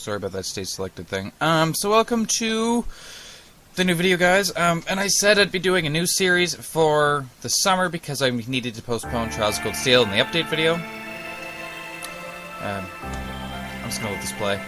Sorry about that stage selected thing. So welcome to the new video, guys. And I said I'd be doing a new series for the summer because I needed to postpone Trials of Cold Steel in the update video. I'm just gonna let this play.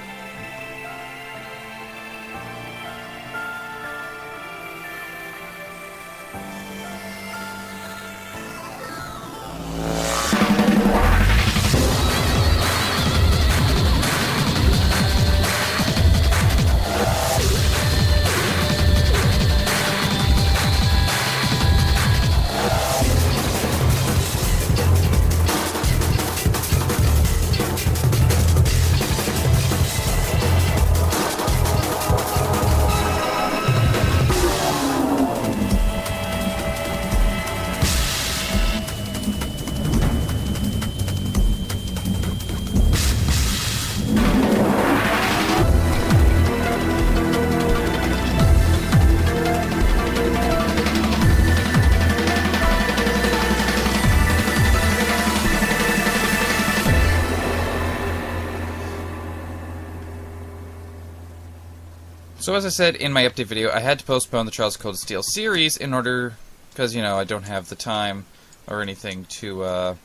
So as I said in my update video, I had to postpone the Trials of Cold Steel series in order, because, you know, I don't have the time or anything to,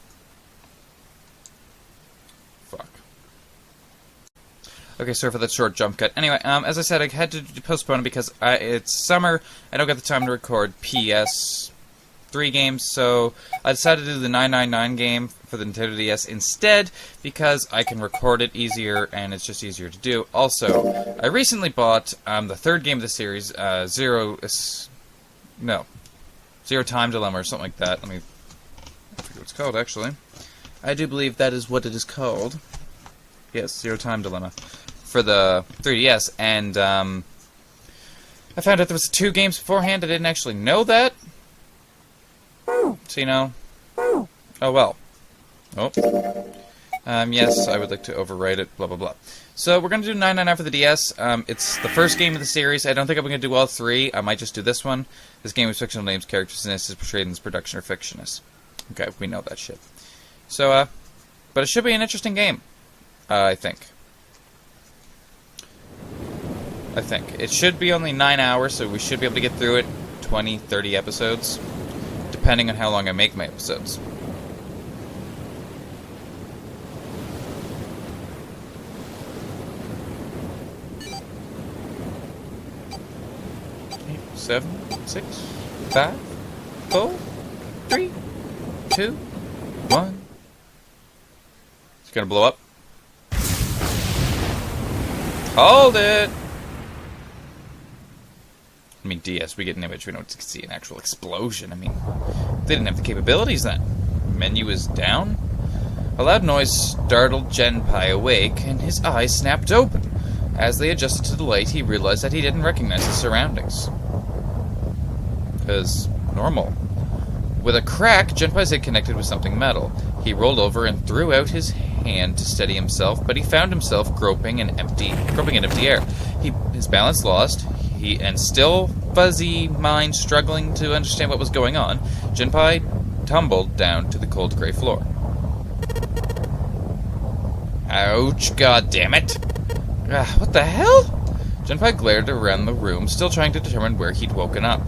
fuck. Okay, sorry for that short jump cut. Anyway, as I said, I had to postpone it because it's summer, I don't get the time to record PS3 games, so I decided to do the 999 game for the Nintendo DS instead, because I can record it easier, and it's just easier to do. Also, I recently bought the third game of the series, Zero Time Dilemma, or something like that. I forget what it's called, actually. I do believe that is what it is called. Yes, Zero Time Dilemma, for the 3DS, and I found out there was 2 games beforehand. I didn't actually know that. So, you know, oh well. Oh. Yes, I would like to overwrite it, blah, blah, blah. So, we're going to do 999 for the DS. It's the first game of the series. I don't think I'm going to do all 3. I might just do this one. This game is fictional names, characters, and is portrayed in this production or fictionist. Okay, we know that shit. So, but it should be an interesting game. I think. It should be only 9 hours, so we should be able to get through it 20, 30 episodes. Depending on how long I make my episodes. Eight, 7, 6, 5, 4, 3, 2, 1. It's gonna blow up. Hold it! I mean, DS, we get an image, we don't see an actual explosion. I mean, they didn't have the capabilities then. Menu is down. A loud noise startled Genpai awake, and his eyes snapped open. As they adjusted to the light, he realized that he didn't recognize his surroundings. Because, normal. With a crack, Genpai's head connected with something metal. He rolled over and threw out his hand to steady himself, but he found himself groping in empty air. His balance lost. And still fuzzy mind struggling to understand what was going on, Genpai tumbled down to the cold gray floor. Ouch, goddammit! What the hell? Genpai glared around the room, still trying to determine where he'd woken up.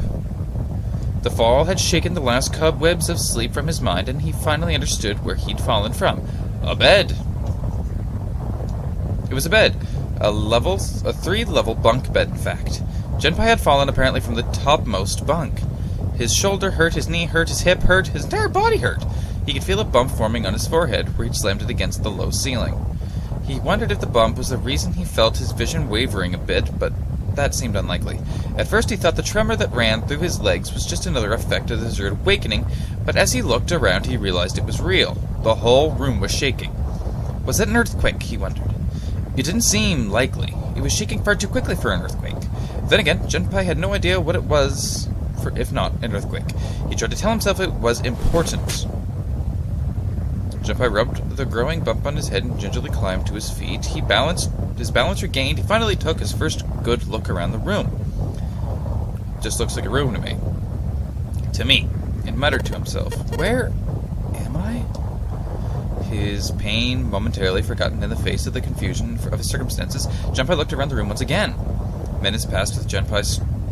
The fall had shaken the last cobwebs of sleep from his mind, and he finally understood where he'd fallen from. A bed! It was a bed. A 3-level bunk bed, in fact. Genpai had fallen apparently from the topmost bunk. His shoulder hurt, his knee hurt, his hip hurt, his entire body hurt. He could feel a bump forming on his forehead, where he'd slammed it against the low ceiling. He wondered if the bump was the reason he felt his vision wavering a bit, but that seemed unlikely. At first he thought the tremor that ran through his legs was just another effect of his rude awakening, but as he looked around he realized it was real. The whole room was shaking. Was it an earthquake, he wondered. It didn't seem likely. It was shaking far too quickly for an earthquake. Then again, Genpai had no idea what it was, if not an earthquake. He tried to tell himself it was important. Genpai rubbed the growing bump on his head and gingerly climbed to his feet. His balance regained. He finally took his first good look around the room. Just looks like a room to me. And muttered to himself, "Where am I?" His pain momentarily forgotten in the face of the confusion of his circumstances, Junpei looked around the room once again. Minutes passed with Junpei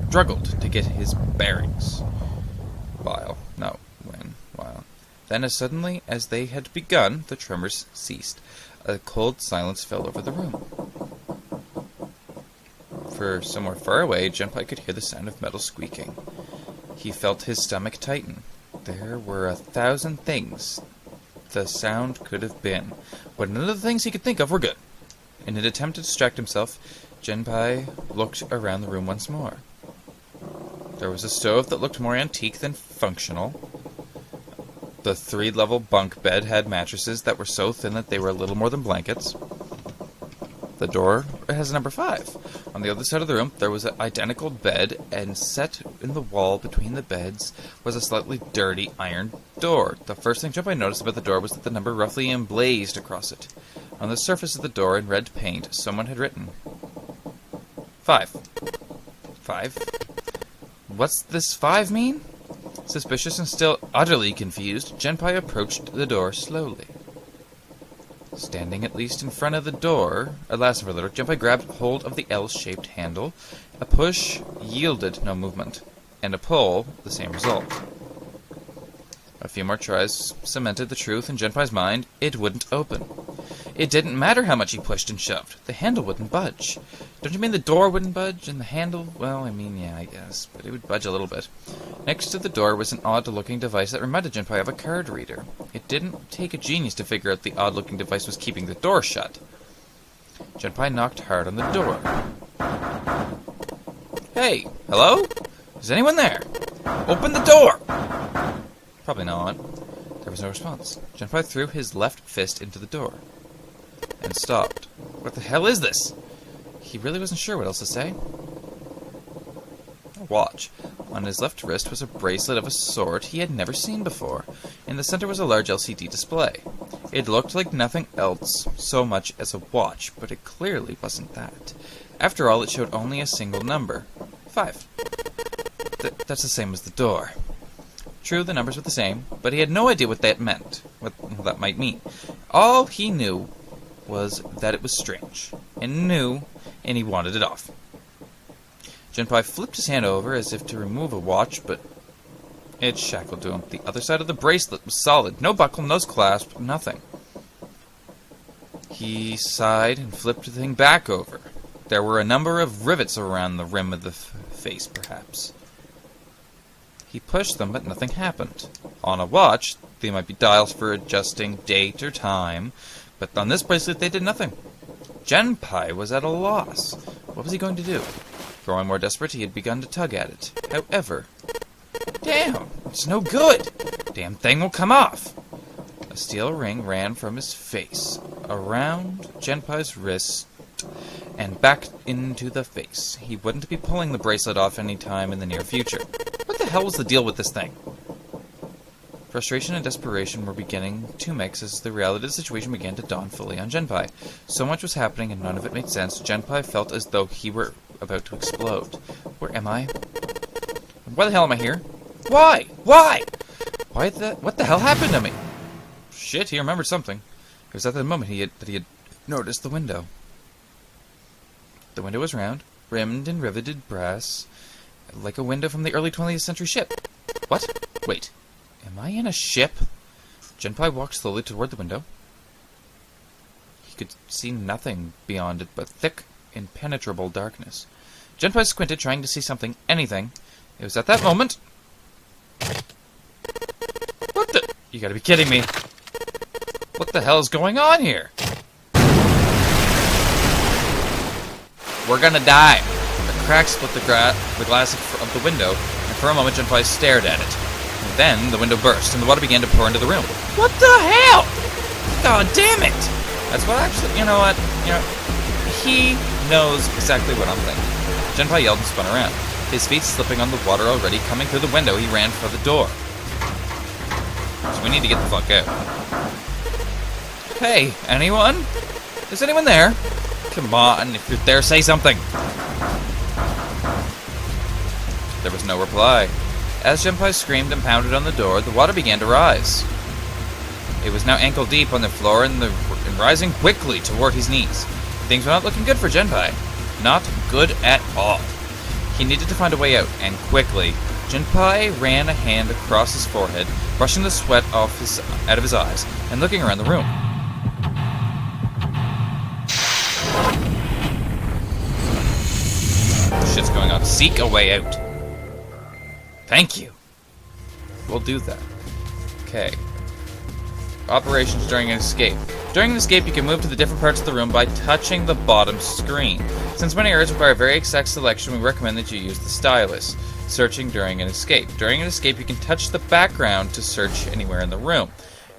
struggled to get his bearings. While. Then, as suddenly as they had begun, the tremors ceased. A cold silence fell over the room. For somewhere far away, Junpei could hear the sound of metal squeaking. He felt his stomach tighten. There were 1,000 things the sound could have been, but none of the things he could think of were good. In an attempt to distract himself, Junpei looked around the room once more. There was a stove that looked more antique than functional. The 3-level bunk bed had mattresses that were so thin that they were a little more than blankets. The door has number 5. On the other side of the room, there was an identical bed, and set in the wall between the beds was a slightly dirty iron door. The first thing Junpei noticed about the door was that the number roughly emblazed across it. On the surface of the door, in red paint, someone had written 5. 5? What's this 5 mean? Suspicious and still utterly confused, Junpei approached the door slowly. Standing at least in front of the door, at last for a little, Junpei grabbed hold of the L-shaped handle. A push yielded no movement, and a pull the same result. A few more tries cemented the truth in Junpei's mind. It wouldn't open. It didn't matter how much he pushed and shoved. The handle wouldn't budge. Don't you mean the door wouldn't budge, and the handle? Well, I mean, yeah, I guess, but it would budge a little bit. Next to the door was an odd-looking device that reminded Junpei of a card reader. It didn't take a genius to figure out the odd-looking device was keeping the door shut. Junpei knocked hard on the door. Hey, hello? Is anyone there? Open the door! Probably not. There was no response. Junpei threw his left fist into the door and stopped. What the hell is this? He really wasn't sure what else to say. A watch. On his left wrist was a bracelet of a sort he had never seen before. In the center was a large LCD display. It looked like nothing else so much as a watch, but it clearly wasn't that. After all, it showed only a single number. 5. That's the same as the door. True, the numbers were the same, but he had no idea what that meant, what that might mean. All he knew was that it was strange, and he wanted it off. Junpei flipped his hand over as if to remove a watch, but it shackled to him. The other side of the bracelet was solid. No buckle, no clasp, nothing. He sighed and flipped the thing back over. There were a number of rivets around the rim of the face, perhaps. He pushed them, but nothing happened. On a watch, they might be dials for adjusting date or time, but on this bracelet they did nothing. Junpei was at a loss. What was he going to do? Growing more desperate, he had begun to tug at it. However, damn, it's no good. Damn thing will come off. A steel ring ran from his face, around Junpei's wrist, and back into the face. He wouldn't be pulling the bracelet off any time in the near future. What the hell was the deal with this thing? Frustration and desperation were beginning to mix as the reality of the situation began to dawn fully on Junpei. So much was happening and none of it made sense. Junpei felt as though he were about to explode. Where am I? Why the hell am I here? Why? Why? What the hell happened to me? Shit, he remembered something. It was at that moment that he had noticed the window. The window was round, rimmed and riveted brass, like a window from the early 20th century ship. What? Wait. Am I in a ship? Junpei walked slowly toward the window. He could see nothing beyond it but thick, impenetrable darkness. Junpei squinted, trying to see something, anything. It was at that moment... What the... You gotta be kidding me. What the hell is going on here? We're gonna die. A crack split the glass of the window, and for a moment Junpei stared at it. And then the window burst, and the water began to pour into the room. What the hell? God damn it! That's what actually... You know what? He knows exactly what I'm thinking. Junpei yelled and spun around. His feet slipping on the water already coming through the window, he ran for the door. So we need to get the fuck out. Hey, anyone? Is anyone there? Come on, if you're there, say something. There was no reply. As Junpei screamed and pounded on the door, the water began to rise. It was now ankle deep on the floor and rising quickly toward his knees. Things were not looking good for Genpai. Not good at all. He needed to find a way out, and quickly. Genpai ran a hand across his forehead, brushing the sweat out of his eyes, and looking around the room. Shit's going on. Seek a way out. Thank you. We'll do that. Okay. Operations during an escape. During an escape, you can move to the different parts of the room by touching the bottom screen. Since many areas require very exact selection, we recommend that you use the stylus. Searching during an escape. During an escape, you can touch the background to search anywhere in the room.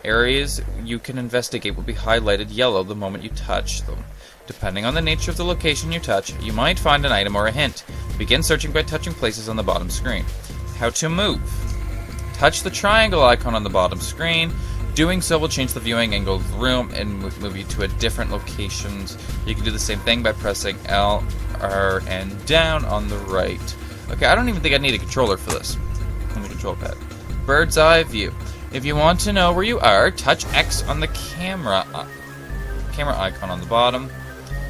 Areas you can investigate will be highlighted yellow the moment you touch them. Depending on the nature of the location you touch, you might find an item or a hint. Begin searching by touching places on the bottom screen. How to move. Touch the triangle icon on the bottom screen. Doing so will change the viewing angle of the room and move you to a different locations. You can do the same thing by pressing L, R, and down on the right. Okay, I don't even think I need a controller for this. On the control pad. Bird's eye view. If you want to know where you are, touch X on the camera icon on the bottom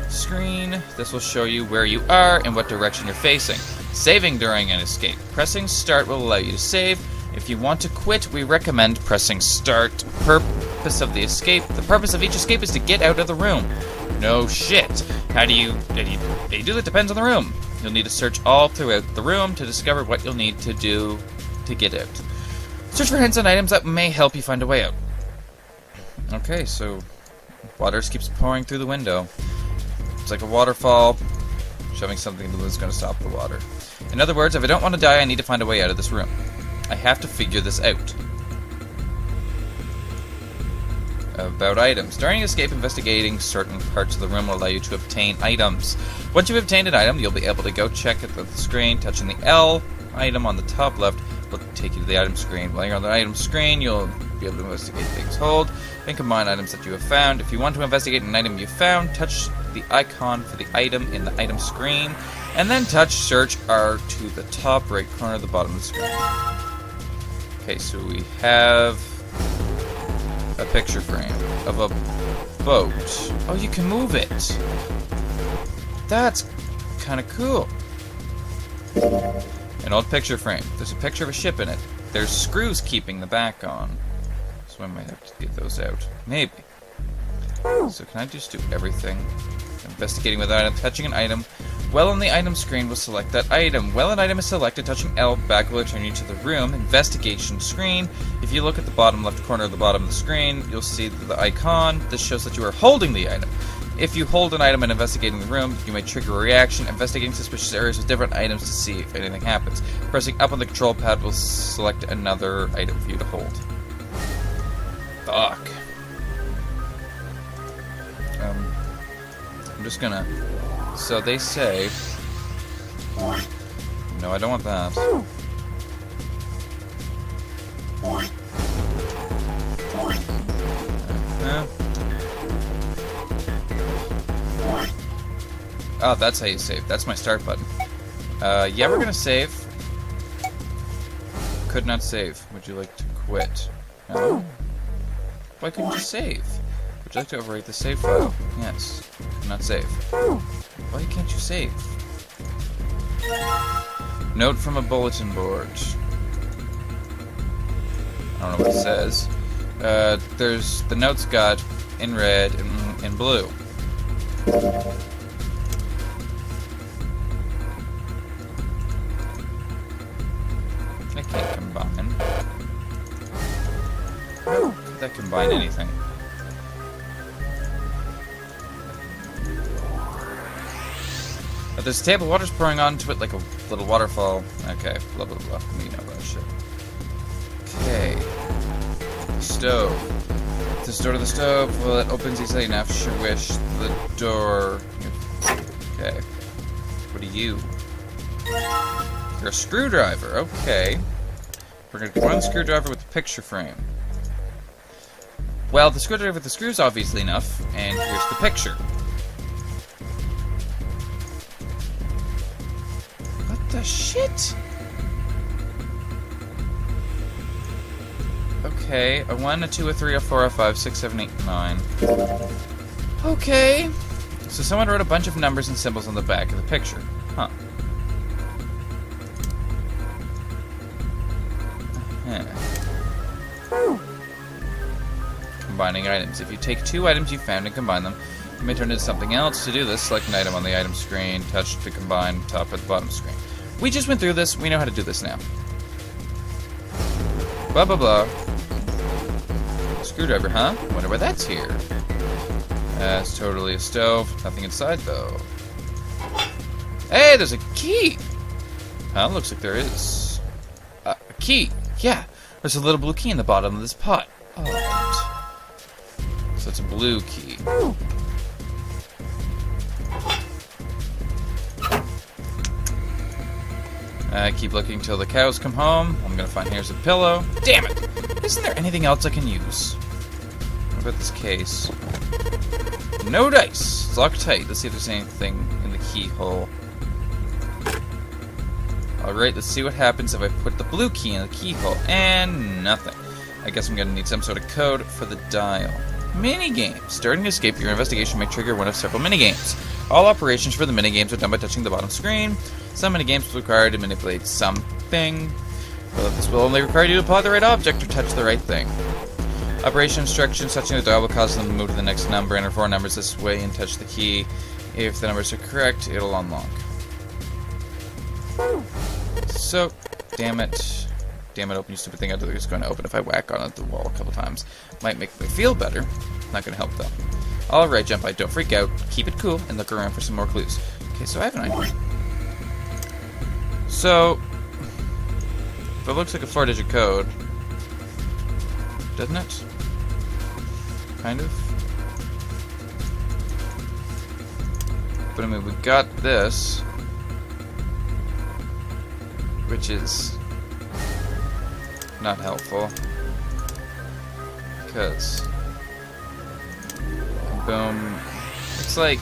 screen. This will show you where you are and what direction you're facing. Saving during an escape. Pressing start will allow you to save. If you want to quit, we recommend pressing start. Purpose of the escape. The purpose of each escape is to get out of the room. No shit. How do you do that? Depends on the room. You'll need to search all throughout the room to discover what you'll need to do to get out. Search for hints and items that may help you find a way out. Okay, so water keeps pouring through the window. It's like a waterfall. Shoving something into is going to stop the water. In other words, if I don't want to die, I need to find a way out of this room. I have to figure this out. About items. During escape, investigating certain parts of the room will allow you to obtain items. Once you've obtained an item, you'll be able to go check it at the screen. Touching the L item on the top left will take you to the item screen. While you're on the item screen, you'll be able to investigate things. Hold and combine items that you have found. If you want to investigate an item you found, touch the icon for the item in the item screen, and then touch search R to the top right corner of the bottom of the screen. Okay, so we have a picture frame of a boat. Oh, you can move it. That's kind of cool. An old picture frame. There's a picture of a ship in it. There's screws keeping the back on. So I might have to get those out. Maybe. So can I just do everything? Investigating with item, touching an item. Well on the item screen will select that item. Well an item is selected, touching L back will return you to the room. Investigation screen. If you look at the bottom left corner of the bottom of the screen, you'll see the icon. This shows that you are holding the item. If you hold an item and investigating the room, you may trigger a reaction, investigating suspicious areas with different items to see if anything happens. Pressing up on the control pad will select another item for you to hold. Fuck. I'm just gonna... So they say... No, I don't want that. Oh, that's how you save. That's my start button. Yeah, we're gonna save. Could not save. Would you like to quit? No? Why couldn't you save? Would you like to overwrite the save file? Yes. Could not save. Why can't you save? Note from a bulletin board. I don't know what it says. There's the notes got in red and in blue. I can't combine. How could that combine anything? There's a table, water's pouring onto it like a little waterfall. Okay, blah blah blah. We know that shit. Okay. Stove. This door to the stove, well, it opens easily enough. Sure wish the door. Okay. What are you? You're a screwdriver. Okay. We're gonna combine the screwdriver with the picture frame. Well, the screwdriver with the screws obviously enough, and here's the picture. What the shit? Okay, a 1, a 2, a 3, a 4, a 5, 6, 7, 8, 9. Okay. So someone wrote a bunch of numbers and symbols on the back of the picture. Huh. Combining items. If you take two items you found and combine them, you may turn into something else. To do this, select an item on the item screen, touch to combine, top at the bottom screen. We just went through this. We know how to do this now. Blah, blah, blah. Screwdriver, huh? Wonder why that's here. It's totally a stove. Nothing inside, though. Hey, there's a key! Huh? Looks like there is. A key. Yeah, there's a little blue key in the bottom of this pot. Alright. So it's a blue key. Keep looking till the cows come home. I'm gonna find here's a pillow. Damn it! Isn't there anything else I can use? What about this case? No dice! It's locked tight. Let's see if there's anything in the keyhole. Alright, let's see what happens if I put the blue key in the keyhole. And nothing. I guess I'm gonna need some sort of code for the dial. Minigames. Starting to escape your investigation may trigger one of several minigames. All operations for the minigames are done by touching the bottom screen. Some minigames will require you to manipulate something. Well, this will only require you to apply the right object or touch the right thing. Operation instructions. Touching the dial will cause them to move to the next number. Enter 4 numbers this way and touch the key. If the numbers are correct, it'll unlock. So, damn it. Damn it, open you stupid thing. I thought it was going to open if I whack on it the wall a couple times. Might make me feel better. Not going to help, though. Alright, Junpei, don't freak out. Keep it cool and look around for some more clues. Okay, so I have an idea. So, that looks like a 4-digit code. Doesn't it? Kind of. But I mean, we got this. Which is not helpful. Because boom. It's like,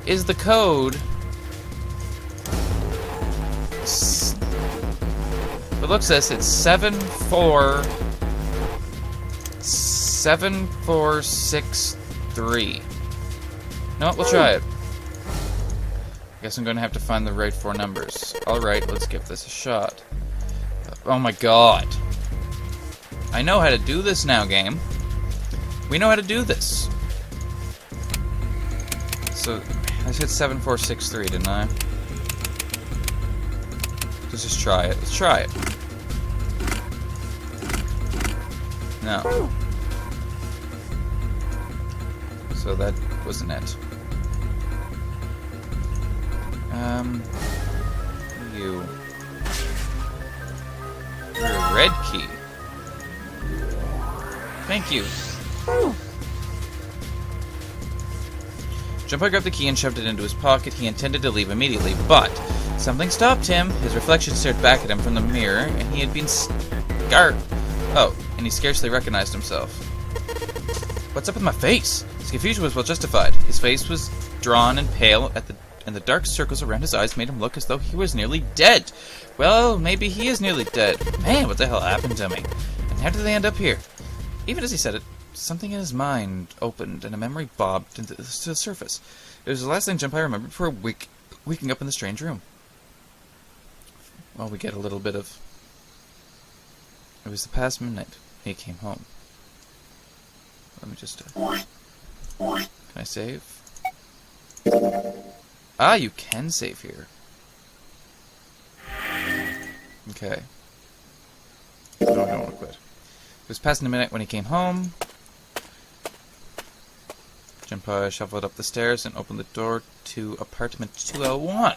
is the code it looks as it's 7463. No, we'll try it. Guess I'm gonna have to find the right 4 numbers. Alright, let's give this a shot. Oh my god. I know how to do this now, game. We know how to do this. So, I said 7463, didn't I? Let's just try it. Let's try it. No. So that wasn't it. You. You're a red key. Thank you. Junpei grabbed the key and shoved it into his pocket. He intended to leave immediately, but something stopped him. His reflection stared back at him from the mirror, and he had been scarred. Oh, and he scarcely recognized himself. What's up with my face? His confusion was well justified. His face was drawn and pale, and the dark circles around his eyes made him look as though he was nearly dead. Well, maybe he is nearly dead. Man, what the hell happened to me? And how did they end up here? Even as he said it, something in his mind opened, and a memory bobbed to the surface. It was the last thing Junpei remembered before waking up in the strange room. Well, we get a little bit of... It was the past midnight. He came home. Let me just... Can I save? Ah, you can save here. Okay. No, I don't want to quit. It was past midnight when he came home. Junpei shuffled up the stairs and opened the door to apartment 201.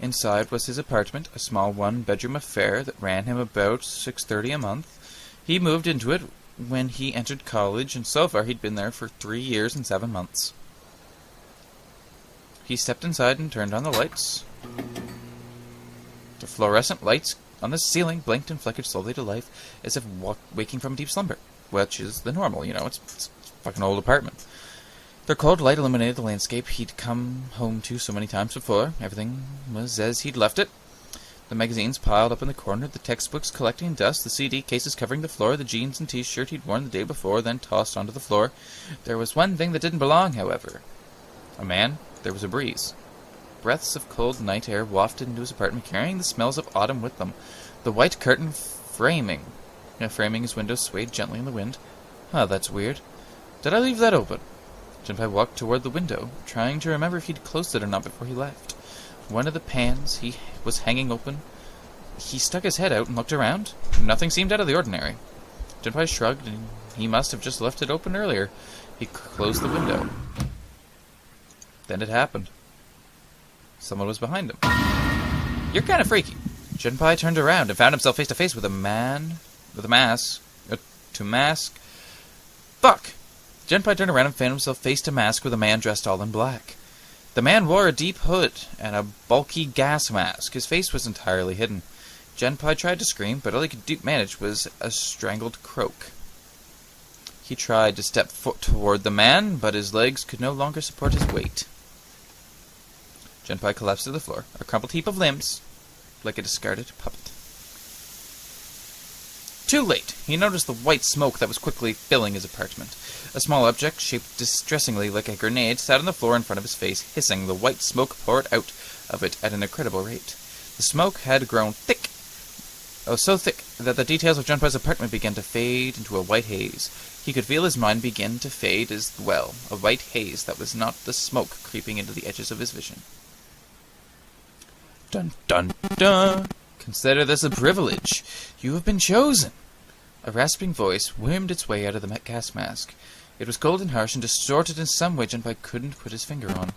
Inside was his apartment, a small one-bedroom affair that ran him about $630 a month. He moved into it when he entered college, and so far he'd been there for 3 years and 7 months. He stepped inside and turned on the lights. The fluorescent lights on the ceiling blinked and flickered slowly to life, as if waking from a deep slumber, which is the normal, you know, it's a fucking old apartment. Their cold light illuminated the landscape he'd come home to so many times before. Everything was as he'd left it. The magazines piled up in the corner, the textbooks collecting dust, the CD cases covering the floor, the jeans and t-shirt he'd worn the day before, then tossed onto the floor. There was one thing that didn't belong, however. A man. There was a breeze. Breaths of cold night air wafted into his apartment, carrying the smells of autumn with them. The white curtain framing his window swayed gently in the wind. Huh, that's weird. Did I leave that open? Junpei walked toward the window, trying to remember if he'd closed it or not before he left. One of the pans he was hanging open. He stuck his head out and looked around. Nothing seemed out of the ordinary. Junpei shrugged, and he must have just left it open earlier. He closed the window. Then it happened. Someone was behind him. You're kind of freaky. Junpei turned around and found himself face to face with a man with a mask. Fuck! Junpei turned around and found himself face to mask with a man dressed all in black. The man wore a deep hood and a bulky gas mask. His face was entirely hidden. Junpei tried to scream, but all he could manage was a strangled croak. He tried to step toward the man, but his legs could no longer support his weight. Junpei collapsed to the floor, a crumpled heap of limbs, like a discarded puppet. Too late. He noticed the white smoke that was quickly filling his apartment. A small object, shaped distressingly like a grenade, sat on the floor in front of his face, hissing. The white smoke poured out of it at an incredible rate. The smoke had grown thick. Oh, so thick that the details of Junpei's apartment began to fade into a white haze. He could feel his mind begin to fade as well, a white haze that was not the smoke creeping into the edges of his vision. Dun dun dun! Consider this a privilege. You have been chosen. A rasping voice wormed its way out of the gas mask. It was cold and harsh and distorted in some way Junpei couldn't put his finger on.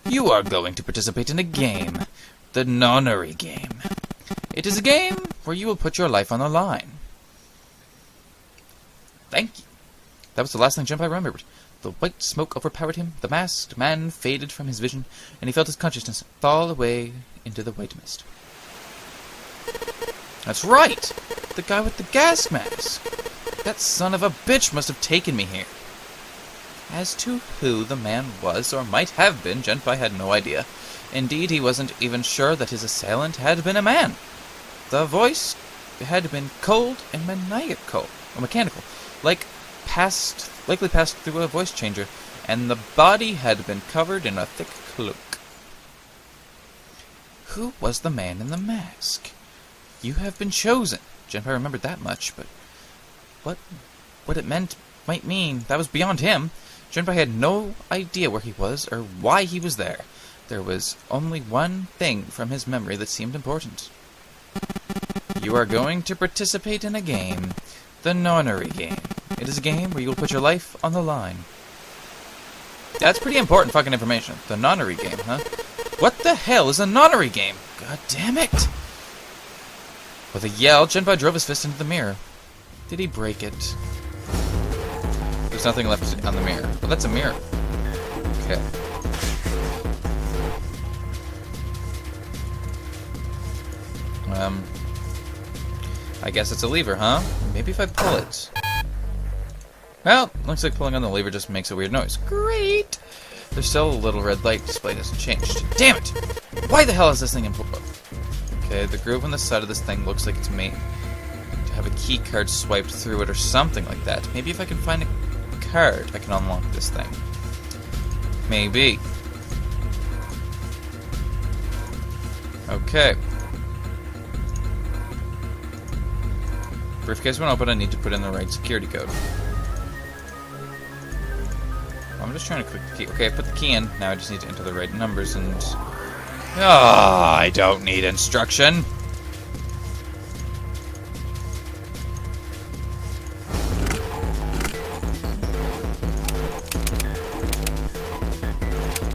You are going to participate in a game. The Nonary game. It is a game where you will put your life on the line. Thank you. That was the last thing Junpei remembered. The white smoke overpowered him, the masked man faded from his vision, and he felt his consciousness fall away into the white mist. That's right! The guy with the gas mask! That son of a bitch must have taken me here. As to who the man was, or might have been, Junpei had no idea. Indeed, he wasn't even sure that his assailant had been a man. The voice had been cold and maniacal, or mechanical, likely passed through a voice changer, and the body had been covered in a thick cloak. Who was the man in the mask? You have been chosen. Junpei remembered that much, but what it might mean, that was beyond him. Junpei had no idea where he was or why he was there. There was only one thing from his memory that seemed important. You are going to participate in a game, the Nonary game. It is a game where you will put your life on the line. That's pretty important fucking information. The Nonary game, huh? What the hell is a Nonary game? God damn it! With a yell, Junpei drove his fist into the mirror. Did he break it? There's nothing left on the mirror. Well, that's a mirror. Okay. I guess it's a lever, huh? Maybe if I pull it. Well, looks like pulling on the lever just makes a weird noise. Great! There's still a little red light display hasn't changed. Damn it! Why the hell is this thing in pull-up? Okay, the groove on the side of this thing looks like it's made to have a key card swiped through it or something like that. Maybe if I can find a card, I can unlock this thing. Maybe. Okay. Briefcase won't open, I need to put in the right security code. I'm just trying to click the key. Okay, I put the key in. Now I just need to enter the right numbers and... Ah, I don't need instruction.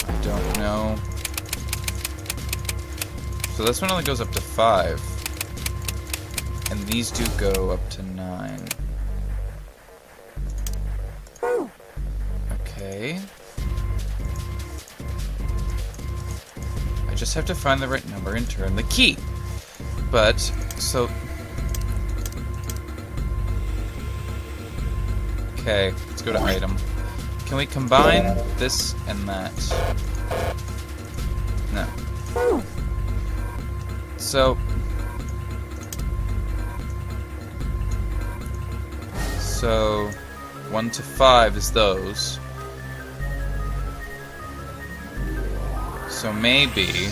I don't know. So this one only goes up to 5. And these do go up to 9. Okay. I just have to find the right number and turn the key. But, so... Okay, let's go to item. Can we combine this and that? No. So 1 to 5 is those. So maybe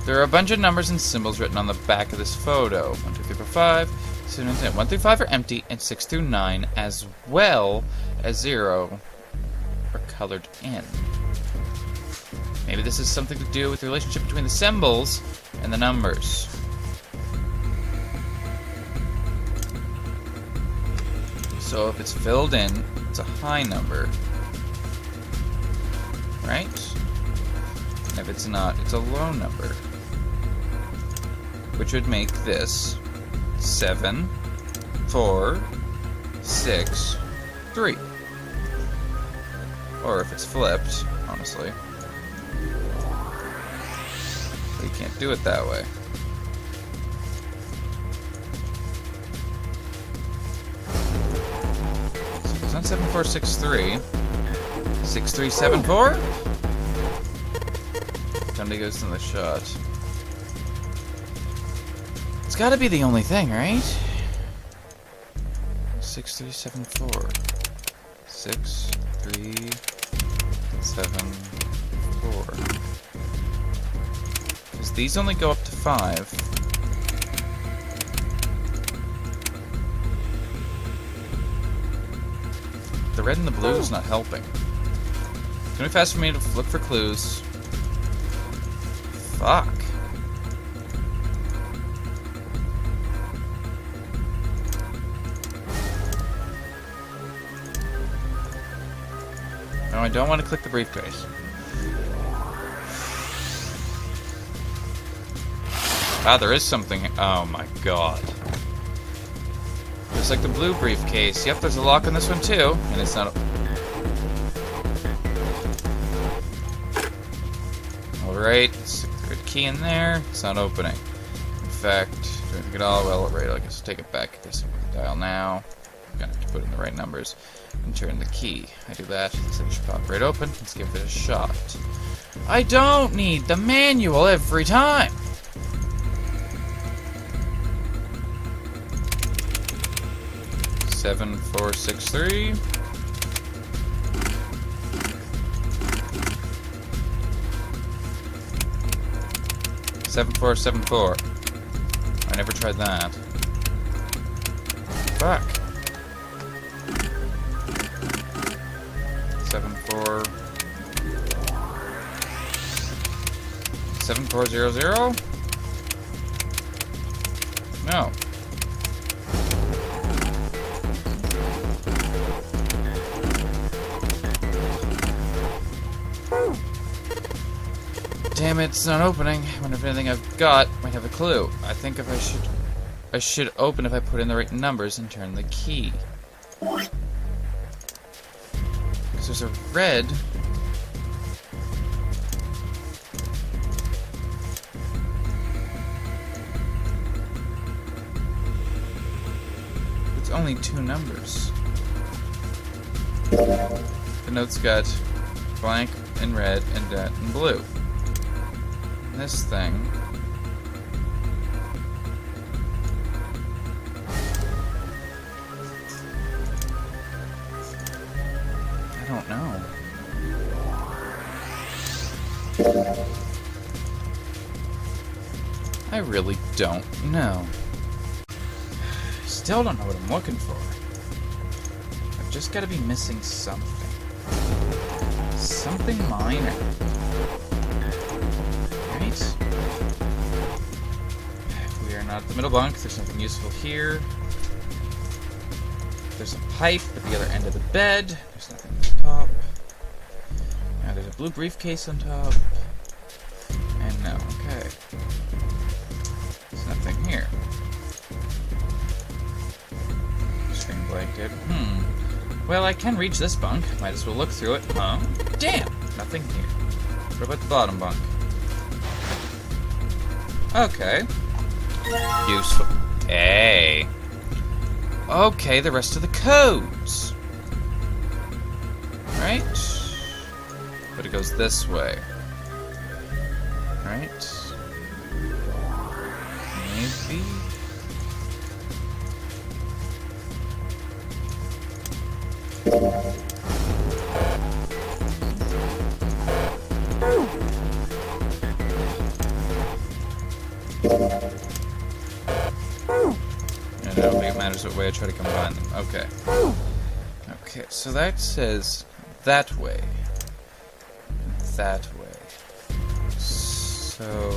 there are a bunch of numbers and symbols written on the back of this photo. 1, 2, 3, 4, 5. 7, 8, 1 through 5 are empty, and 6 through 9, as well as 0, are colored in. Maybe this is something to do with the relationship between the symbols and the numbers. So if it's filled in, it's a high number. Right? And if it's not, it's a low number. Which would make this 7, 4, 6, 3. Or if it's flipped, honestly. But you can't do it that way. So it's not 7, 4, 6, 3. 6, 3, 7, 4? Somebody goes to the shot. It's gotta be the only thing, right? 6, 3, 7, 4. 6, 3, 7, 4. Because these only go up to 5. The red and the blue is not helping. It's gonna be fast for me to look for clues. Fuck. No, I don't want to click the briefcase. Ah, there is something. Oh my god. Just like the blue briefcase. Yep, there's a lock on this one too, and it's not. Alright, let's stick the red key in there. It's not opening. In fact, do anything at all? Well, right, I guess take it back. I guess I'm going to dial now. I'm going to have to put in the right numbers and turn the key. I do that, so it should pop right open. Let's give it a shot. I don't need the manual every time! Seven, 4, 6, 3. Seven, 4, 7, 4. I never tried that. Fuck. 7, 4. 7, 4, 0, 0? No. Damn it, it's not opening. I wonder if anything I've got might have a clue. I think if I should open if I put in the right numbers and turn the key. Because there's a red. It's only 2 numbers. The note's got blank and red and that and blue. This thing. I don't know. I really don't know. Still don't know what I'm looking for. I've just got to be missing something. Something minor. We are not at the middle bunk. There's something useful here. There's a pipe at the other end of the bed. There's nothing on top. Now there's a blue briefcase on top. And no, okay. There's nothing here. String blanket. Well, I can reach this bunk. Might as well look through it. Huh? Damn! Nothing here. What about the bottom bunk? Okay. Useful. Hey. Okay, the rest of the codes. Right? But it goes this way. Right? Maybe? I don't think it matters what way I try to combine them. Okay. Okay, so that says that way. That way. So...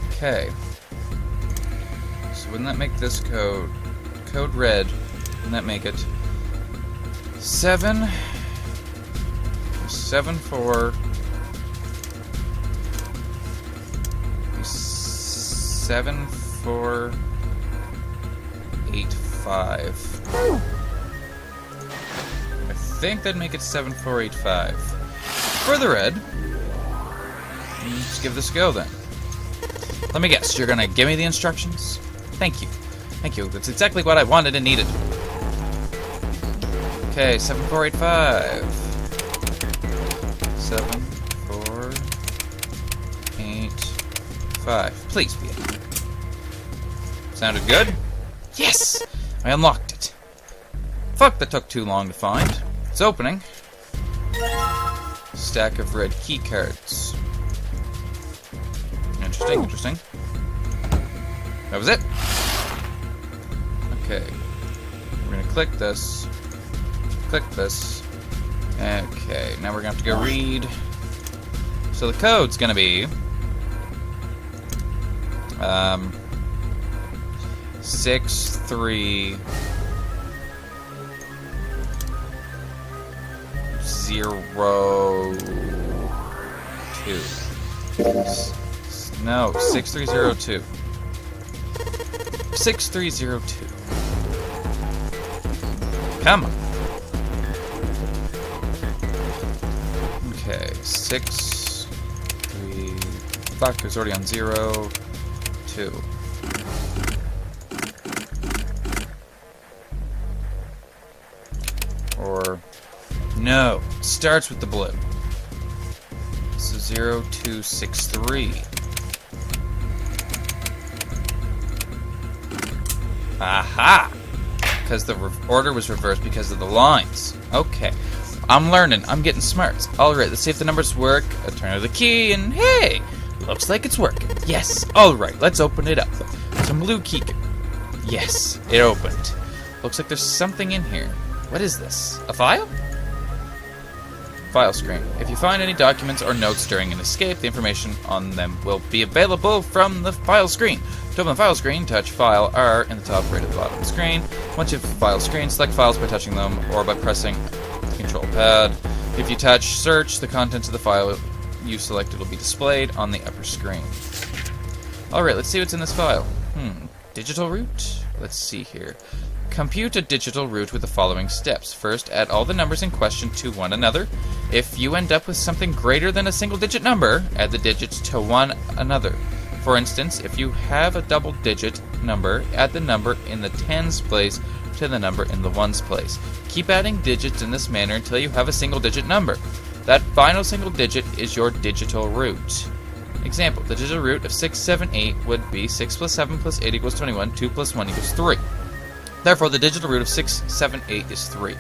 Okay. So wouldn't that make this code red? Wouldn't that make it 7 4 7 4 8 5. I think that'd make it 7 4 8 5. For the red, let's give this a go then. Let me guess, you're gonna give me the instructions? Thank you. Thank you. That's exactly what I wanted and needed. Okay, 7 4 8 5. 7 4 8 5. Please be it. Sounded good? Yes! I unlocked it. Fuck, that took too long to find. It's opening. Stack of red key cards. Interesting, interesting. That was it. Okay. We're gonna click this. Click this. Okay, now we're gonna have to go read. So the code's gonna be 6 3 0 2. No, 6302. 6302. Come on. Okay, 6 3. Fuck, it was already on 0 2. Or no, starts with the blue. So 0 2 6 3. Aha! Because the order was reversed because of the lines. Okay. I'm learning. I'm getting smart. Alright, let's see if the numbers work. I turn the key and hey! Looks like it's working. Yes. Alright, let's open it up. Some blue key. Yes, it opened. Looks like there's something in here. What is this? A file? File screen. If you find any documents or notes during an escape, the information on them will be available from the file screen. To open the file screen, touch File R in the top right of the bottom of the screen. Once you have the file screen, select files by touching them or by pressing the control pad. If you touch Search, the contents of the file you selected will be displayed on the upper screen. Alright, let's see what's in this file. Digital root? Let's see here. Compute a digital root with the following steps. First, add all the numbers in question to one another. If you end up with something greater than a single-digit number, add the digits to one another. For instance, if you have a double-digit number, add the number in the tens place to the number in the ones place. Keep adding digits in this manner until you have a single-digit number. That final single digit is your digital root. Example, the digital root of 678 would be 6 plus 7 plus 8 equals 21, 2 plus 1 equals 3. Therefore, the digital root of 678 is 3.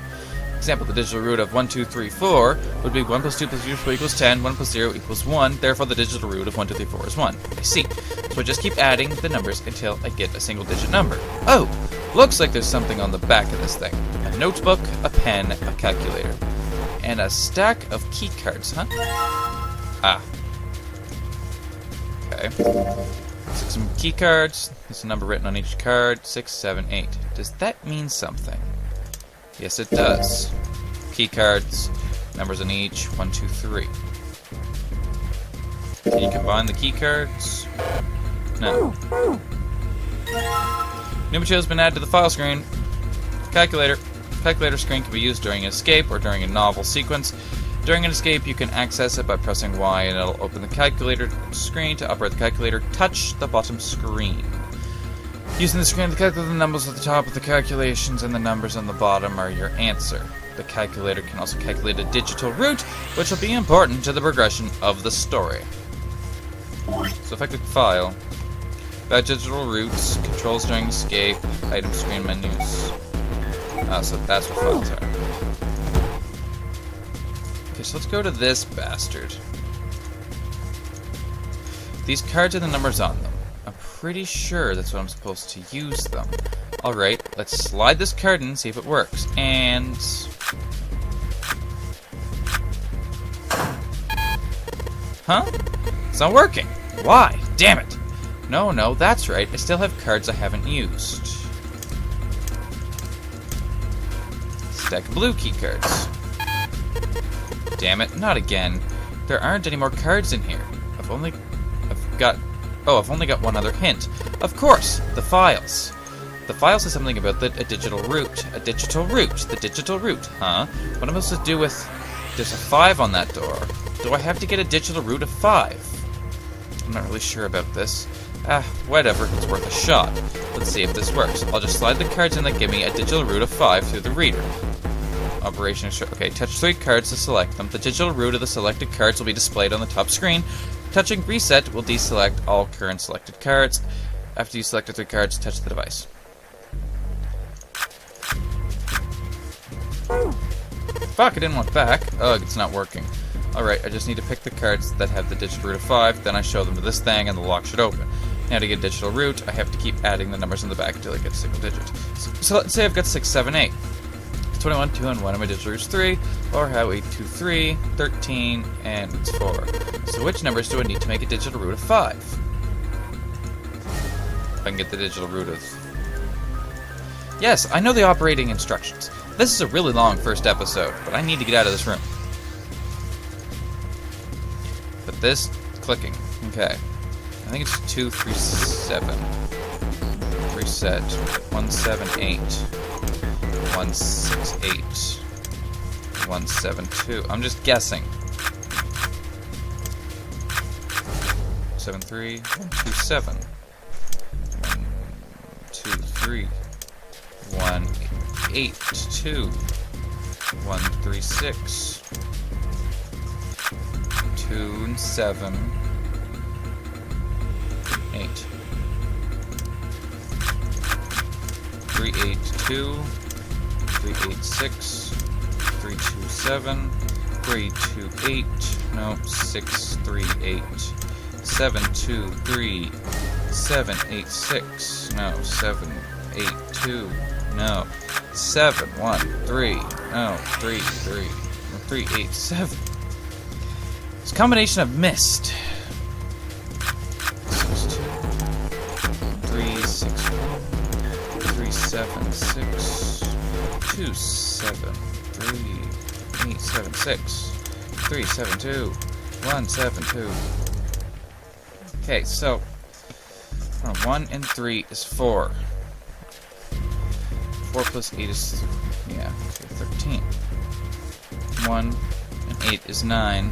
Example, the digital root of 1, 2, 3, 4 would be 1 plus 2 plus 3 plus 4 equals 10, 1 plus 0 equals 1, therefore the digital root of 1, 2, 3, 4 is 1. I see. So I just keep adding the numbers until I get a single digit number. Oh! Looks like there's something on the back of this thing. A notebook, a pen, a calculator. And a stack of key cards, huh? Ah. Okay. Some key cards. There's a number written on each card. 6, 7, 8. Does that mean something? Yes, it does. Key cards. Numbers on each. 1, 2, 3. Can you combine the key cards? No. New material has been added to the file screen. Calculator. Calculator screen can be used during an escape or during a novel sequence. During an escape, you can access it by pressing Y and it'll open the calculator screen. To operate the calculator, touch the bottom screen. Using the screen to calculate the numbers at the top of the calculations and the numbers on the bottom are your answer. The calculator can also calculate a digital route, which will be important to the progression of the story. So if I click File, about digital routes, controls during escape, item screen menus. So that's what files are. Okay, so let's go to this bastard. These cards have the numbers on them. I'm pretty sure that's what I'm supposed to use them. Alright, let's slide this card in and see if it works. And... huh? It's not working. Why? Damn it. No, that's right. I still have cards I haven't used. Stack of blue key cards. Damn it, not again. There aren't any more cards in here. I've only got one other hint. Of course, the files. The file says something about a digital route. A digital route. The digital route, huh? What am I supposed to do with... there's a 5 on that door. Do I have to get a digital route of 5? I'm not really sure about this. Whatever. It's worth a shot. Let's see if this works. I'll just slide the cards in that give me a digital route of 5 through the reader. Operation... okay, touch 3 cards to select them. The digital route of the selected cards will be displayed on the top screen. Touching Reset will deselect all current selected cards. After you select the 3 cards, touch the device. Fuck, I didn't want back. Ugh, it's not working. Alright, I just need to pick the cards that have the digital route of 5, then I show them to this thing and the lock should open. Now to get a digital route, I have to keep adding the numbers in the back until I get single digits. So let's say I've got 6, 7, 8. 21, 2, and 1 of my digital routes 3, or how 8, 2, 3, 13, and it's 4. So which numbers do I need to make a digital route of 5? If I can get the digital route of... yes, I know the operating instructions. This is a really long first episode, but I need to get out of this room. But this, clicking. Okay. I think it's 2, 3, 7. Reset. 1, 7, 8. 1, 6, 8. 1, 7, 2. I'm just guessing. 7, 3. 1, 2, 7. 1, 2, 3. 1, 8, 2. 1, 3, 6. 2 and 7. 8. 3, 8, 2. 3, 8, 6. 3, 2, 7. 3, 2, 8. No, 6, 3, 8. 7, 2, 3. 7, 8, 6. No, 7, 8, 2. No. 7, 1, 3. No, 3, 3. 3, 8, 7. It's a combination of missed. 6, 2. 3, 6, 3, 7, 6. 2, 7. 3, 8, 7, 6. 3, 7, 2. 1, 7, 2. Okay, so 1 and 3 is 4. 4 plus 8 is... yeah, okay, 13. 1 and 8 is 9.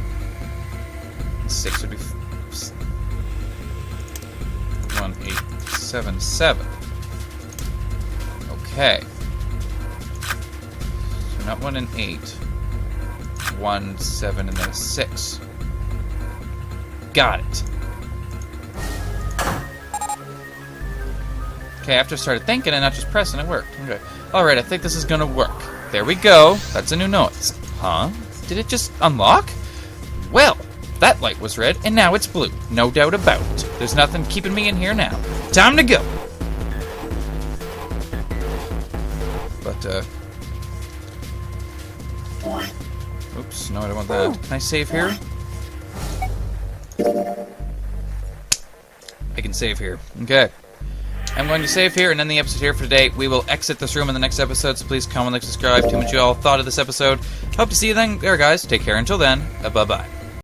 And 6 would be... 1, 8, 7, 7. Okay. So not 1 and 8. 1, 7, and then a 6. Got it. Okay, after I started thinking and not just pressing, it worked. Okay. Alright, I think this is gonna work. There we go. That's a new noise. Huh? Did it just unlock? Well, that light was red, and now it's blue. No doubt about it. There's nothing keeping me in here now. Time to go! But, oops, no, I don't want that. Can I save here? I can save here. Okay. I'm going to save here and end the episode here for today. We will exit this room in the next episode, so please comment, like, subscribe, tell me what you all thought of this episode. Hope to see you then, there, guys. Take care until then. Bye-bye.